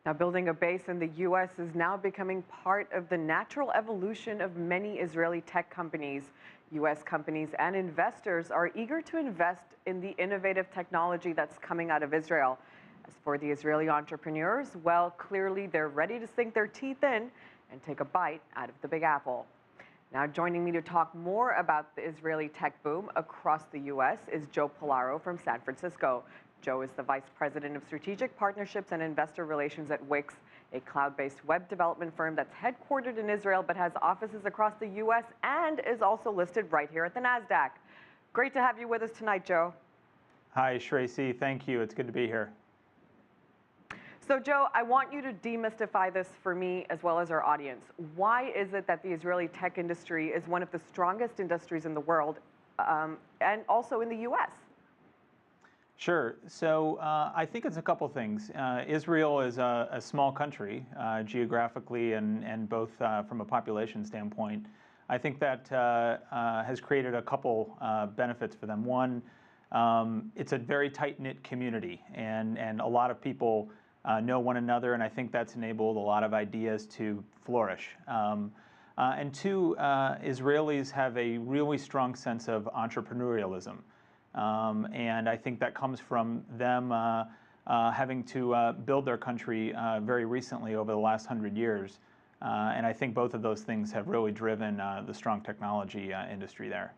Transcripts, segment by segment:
Now, building a base in the U.S. is now becoming part of the natural evolution of many Israeli tech companies. U.S. companies and investors are eager to invest in the innovative technology that's coming out of Israel. As for the Israeli entrepreneurs, well, clearly they're ready to sink their teeth in and take a bite out of the Big Apple. Now, joining me to talk more about the Israeli tech boom across the U.S. is Joe Pollaro from San Francisco. Joe is the Vice President of Strategic Partnerships and Investor Relations at Wix, a cloud-based web development firm that's headquartered in Israel but has offices across the U.S. and is also listed right here at the NASDAQ. Great to have you with us tonight, Joe. Hi, Tracy. Thank you. It's good to be here. So, Joe, I want you to demystify this for me as well as our audience. Why is it that the Israeli tech industry is one of the strongest industries in the world and also in the U.S.? Sure. So I think it's a couple things. Israel is a small country geographically and both from a population standpoint. I think that has created a couple benefits for them. One, it's a very tight-knit community, and a lot of people know one another, and I think that's enabled a lot of ideas to flourish. And two, Israelis have a really strong sense of entrepreneurialism. And I think that comes from them having to build their country very recently over the last 100 years. And I think both of those things have really driven the strong technology industry there.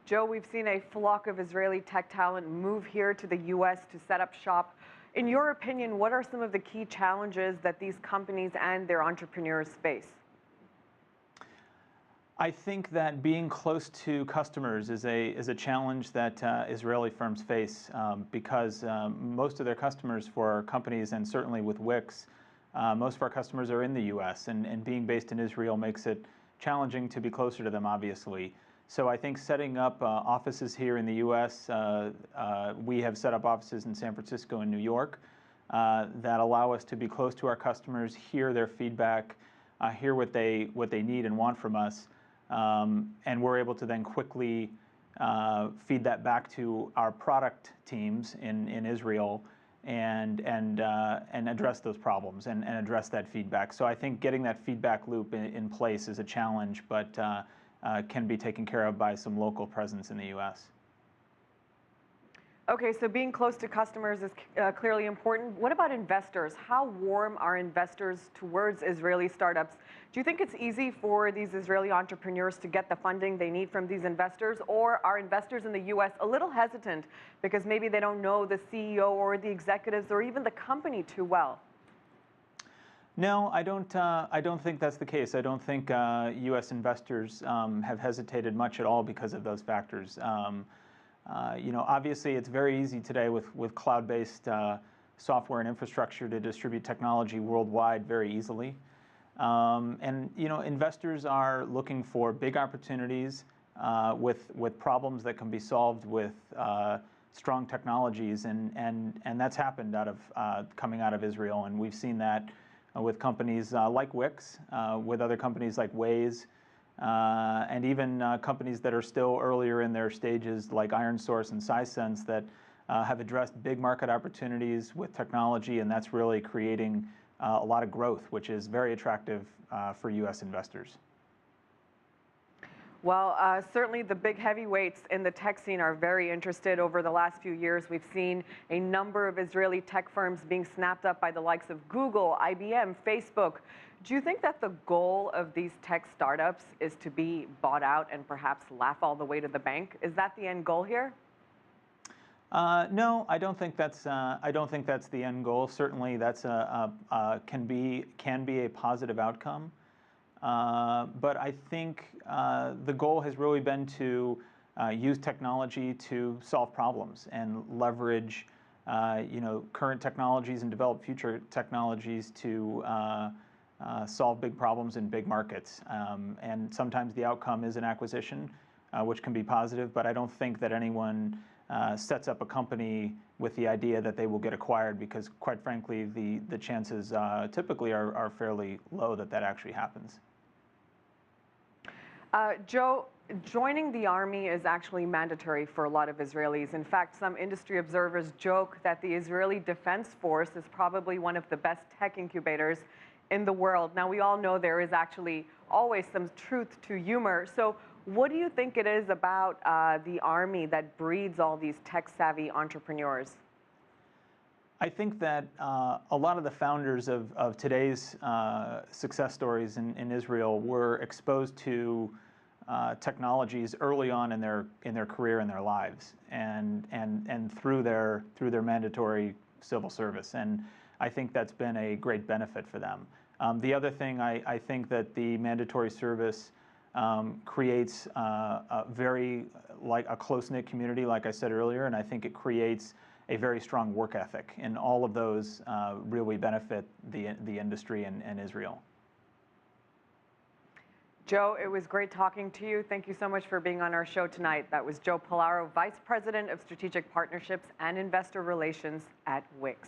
Joe, we've seen a flock of Israeli tech talent move here to the U.S. to set up shop. In your opinion, what are some of the key challenges that these companies and their entrepreneurs face? I think that being close to customers is a challenge that Israeli firms face because most of their customers for companies, and certainly with Wix, most of our customers are in the U.S. and being based in Israel makes it challenging to be closer to them, obviously. So I think setting up offices here in the U.S., we have set up offices in San Francisco and New York that allow us to be close to our customers, hear their feedback, hear what they need and want from us. And we're able to then quickly feed that back to our product teams in Israel and address those problems and address that feedback. So I think getting that feedback loop in place is a challenge, but can be taken care of by some local presence in the U.S. Okay, so being close to customers is clearly important. What about investors? How warm are investors towards Israeli startups? Do you think it's easy for these Israeli entrepreneurs to get the funding they need from these investors, or are investors in the U.S. a little hesitant because maybe they don't know the CEO or the executives or even the company too well? No, I don't think that's the case. I don't think U.S. investors have hesitated much at all because of those factors. Obviously, it's very easy today with cloud-based software and infrastructure to distribute technology worldwide very easily. Investors are looking for big opportunities with problems that can be solved with strong technologies, and that's happened coming out of Israel, and we've seen that with companies like Wix, with other companies like Waze. And even companies that are still earlier in their stages like IronSource and Sisense that have addressed big market opportunities with technology, and that's really creating a lot of growth, which is very attractive for U.S. investors. Well, certainly the big heavyweights in the tech scene are very interested. Over the last few years, we've seen a number of Israeli tech firms being snapped up by the likes of Google, IBM, Facebook. Do you think that the goal of these tech startups is to be bought out and perhaps laugh all the way to the bank? Is that the end goal here? No, I don't think that's the end goal. Certainly, that's can be a positive outcome. But I think the goal has really been to use technology to solve problems and leverage current technologies and develop future technologies to solve big problems in big markets. And sometimes the outcome is an acquisition, which can be positive, but I don't think that anyone sets up a company with the idea that they will get acquired, because quite frankly, the chances typically are fairly low that actually happens. Joe, Joining the army is actually mandatory for a lot of Israelis. In fact, some industry observers joke that the Israeli Defense Force is probably one of the best tech incubators in the world. Now, we all know there is actually always some truth to humor. So what do you think it is about the army that breeds all these tech-savvy entrepreneurs? I think that a lot of the founders of today's success stories in Israel were exposed to technologies early on in their career and their lives, and through their mandatory civil service, and I think that's been a great benefit for them. The other thing, I think that the mandatory service creates a very a close-knit community, like I said earlier, and I think it creates a very strong work ethic, and all of those really benefit the industry and Israel. Joe, it was great talking to you. Thank you so much for being on our show tonight. That was Joe Pollaro, Vice President of Strategic Partnerships and Investor Relations at Wix.